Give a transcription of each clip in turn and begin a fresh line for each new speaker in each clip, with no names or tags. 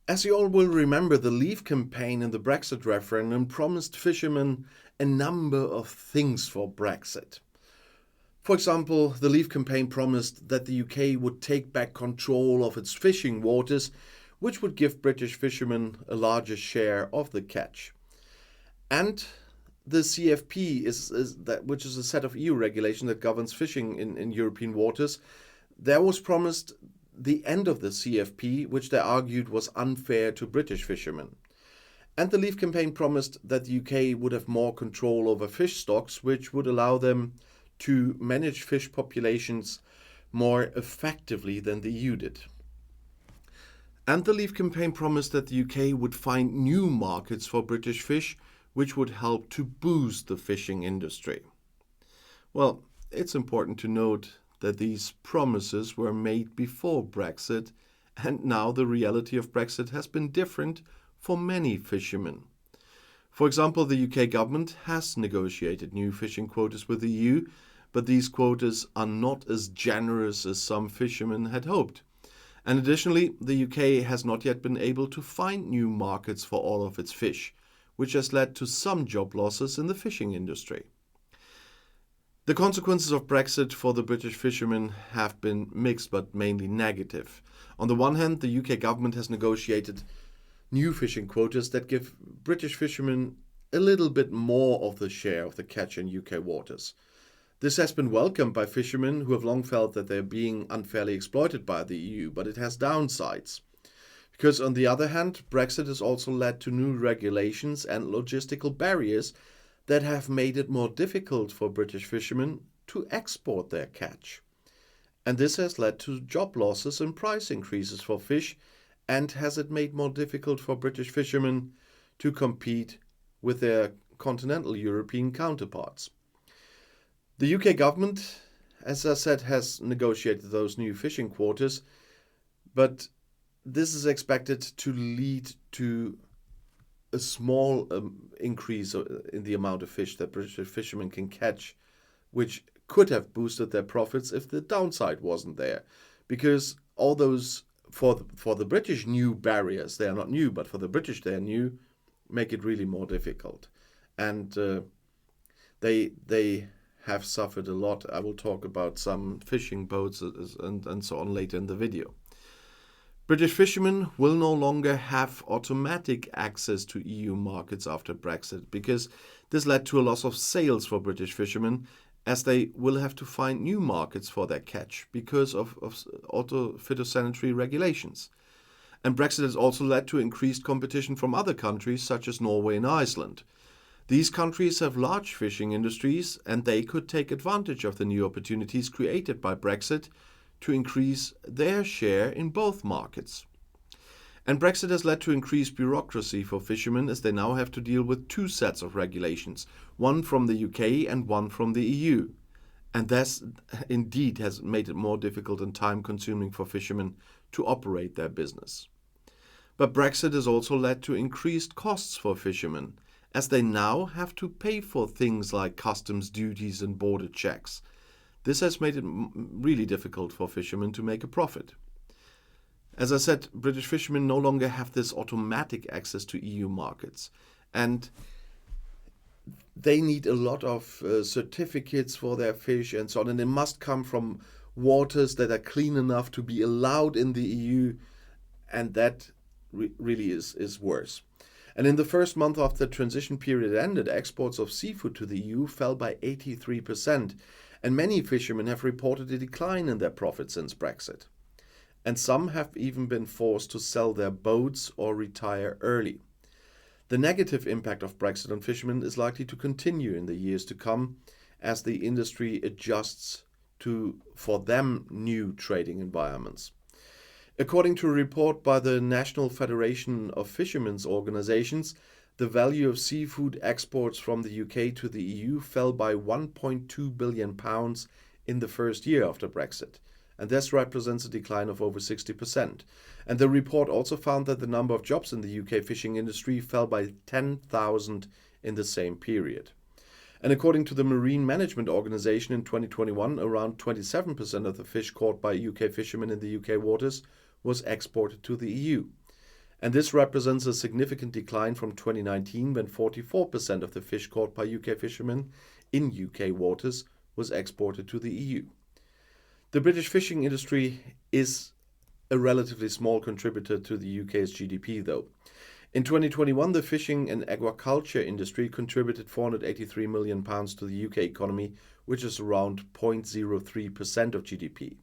As you all will remember, the Leave campaign in the Brexit referendum promised fishermen a number of things for Brexit. For example, the Leave campaign promised that the UK would take back control of its fishing waters, which would give British fishermen a larger share of the catch. And the CFP which is a set of EU regulation that governs fishing in European waters. There was promised the end of the CFP, which they argued was unfair to British fishermen. And the Leave campaign promised that the UK would have more control over fish stocks, which would allow them to manage fish populations more effectively than the EU did. And the Leave campaign promised that the UK would find new markets for British fish, which would help to boost the fishing industry. Well, it's important to note that these promises were made before Brexit, and now the reality of Brexit has been different for many fishermen. For example, the UK government has negotiated new fishing quotas with the EU, but these quotas are not as generous as some fishermen had hoped. And additionally, the UK has not yet been able to find new markets for all of its fish, which has led to some job losses in the fishing industry. The consequences of Brexit for the British fishermen have been mixed but mainly negative. On the one hand, the UK government has negotiated new fishing quotas that give British fishermen a little bit more of the share of the catch in UK waters. This has been welcomed by fishermen who have long felt that they're being unfairly exploited by the EU, but it has downsides. Because on the other hand, Brexit has also led to new regulations and logistical barriers that have made it more difficult for British fishermen to export their catch. And this has led to job losses and price increases for fish, and has it made more difficult for British fishermen to compete with their continental European counterparts. The UK government, as I said, has negotiated those new fishing quotas, but this is expected to lead to a small increase in the amount of fish that British fishermen can catch, which could have boosted their profits if the downside wasn't there. Because all those, for the British new barriers, they are not new, but for the British they are new, make it really more difficult. And they have suffered a lot. I will talk about some fishing boats and so on later in the video. British fishermen will no longer have automatic access to EU markets after Brexit, because this led to a loss of sales for British fishermen, as they will have to find new markets for their catch because of phytosanitary regulations. And Brexit has also led to increased competition from other countries such as Norway and Iceland. These countries have large fishing industries, and they could take advantage of the new opportunities created by Brexit to increase their share in both markets. And Brexit has led to increased bureaucracy for fishermen, as they now have to deal with two sets of regulations, one from the UK and one from the EU. And this indeed has made it more difficult and time-consuming for fishermen to operate their business. But Brexit has also led to increased costs for fishermen, as they now have to pay for things like customs duties and border checks. This has made it really difficult for fishermen to make a profit. As I said, British fishermen no longer have this automatic access to EU markets, and they need a lot of certificates for their fish and so on, and they must come from waters that are clean enough to be allowed in the EU, and that really is worse. And in the first month after the transition period ended, exports of seafood to the EU fell by 83%, and many fishermen have reported a decline in their profits since Brexit. And some have even been forced to sell their boats or retire early. The negative impact of Brexit on fishermen is likely to continue in the years to come, as the industry adjusts to, for them, new trading environments. According to a report by the National Federation of Fishermen's Organizations, the value of seafood exports from the UK to the EU fell by £1.2 billion in the first year after Brexit, and this represents a decline of over 60%. And the report also found that the number of jobs in the UK fishing industry fell by 10,000 in the same period. And according to the Marine Management Organization, in 2021, around 27% of the fish caught by UK fishermen in the UK waters was exported to the EU. And this represents a significant decline from 2019, when 44% of the fish caught by UK fishermen in UK waters was exported to the EU. The British fishing industry is a relatively small contributor to the UK's GDP, though. In 2021, the fishing and aquaculture industry contributed £483 million to the UK economy, which is around 0.03% of GDP.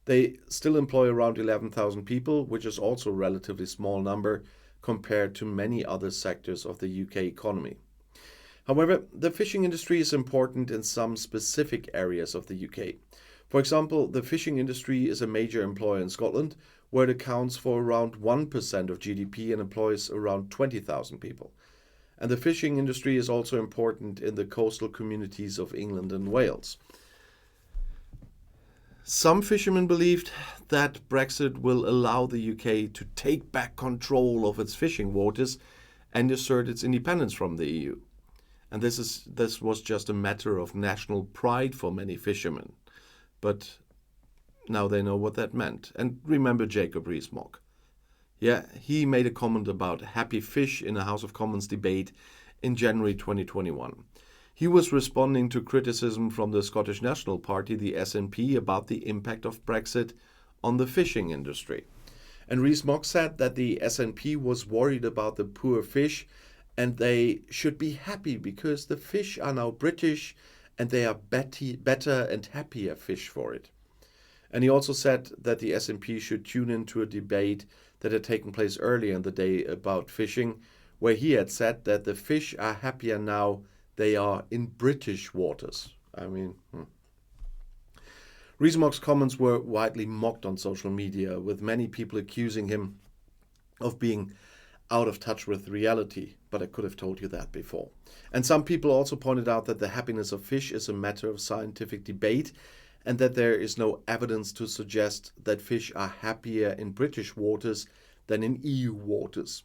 They still employ around 11,000 people, which is also a relatively small number compared to many other sectors of the UK economy. However, the fishing industry is important in some specific areas of the UK. For example, the fishing industry is a major employer in Scotland, where it accounts for around 1% of GDP and employs around 20,000 people. And the fishing industry is also important in the coastal communities of England and Wales. Some fishermen believed that Brexit will allow the UK to take back control of its fishing waters and assert its independence from the EU. And this was just a matter of national pride for many fishermen. But now they know what that meant. And remember Jacob Rees-Mogg. Yeah, he made a comment about happy fish in a House of Commons debate in January 2021. He was responding to criticism from the Scottish National Party, the SNP, about the impact of Brexit on the fishing industry. And Rees-Mogg said that the SNP was worried about the poor fish and they should be happy because the fish are now British and they are better and happier fish for it. And he also said that the SNP should tune into a debate that had taken place earlier in the day about fishing, where he had said that the fish are happier now they are in British waters. Rees-Mogg's comments were widely mocked on social media, with many people accusing him of being out of touch with reality, but I could have told you that before. And some people also pointed out that the happiness of fish is a matter of scientific debate, and that there is no evidence to suggest that fish are happier in British waters than in EU waters.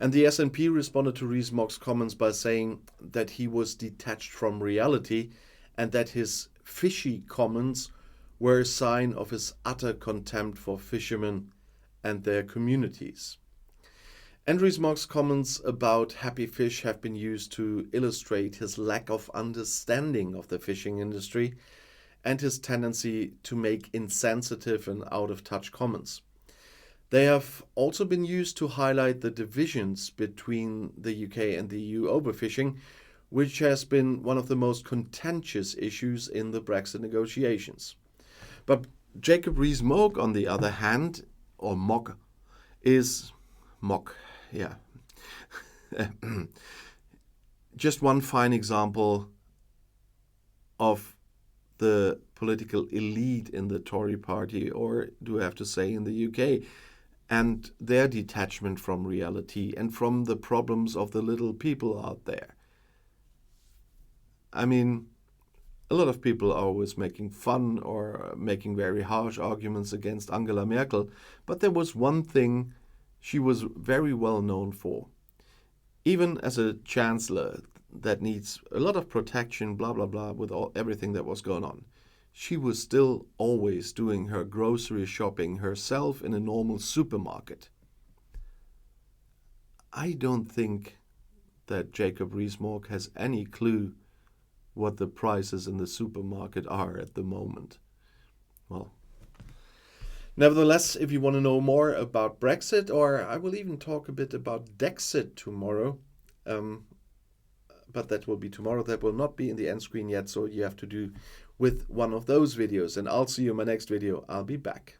And the SNP responded to Rees-Mogg's comments by saying that he was detached from reality and that his fishy comments were a sign of his utter contempt for fishermen and their communities. And Rees-Mogg's comments about happy fish have been used to illustrate his lack of understanding of the fishing industry and his tendency to make insensitive and out-of-touch comments. They have also been used to highlight the divisions between the UK and the EU over fishing, which has been one of the most contentious issues in the Brexit negotiations. But Jacob Rees-Mogg, on the other hand, or Mogg, is Mogg, yeah. Just one fine example of the political elite in the Tory party, or do I have to say in the UK, and their detachment from reality and from the problems of the little people out there. I mean, a lot of people are always making fun or making very harsh arguments against Angela Merkel, but there was one thing she was very well known for. Even as a chancellor that needs a lot of protection, blah, blah, blah, with everything that was going on, she was still always doing her grocery shopping herself in a normal supermarket. I don't think that Jacob Rees-Mogg has any clue what the prices in the supermarket are at the moment. Well, nevertheless, if you want to know more about Brexit, or I will even talk a bit about Dexit tomorrow, but that will be tomorrow. That will not be in the end screen yet, so you have to do with one of those videos. And I'll see you in my next video. I'll be back.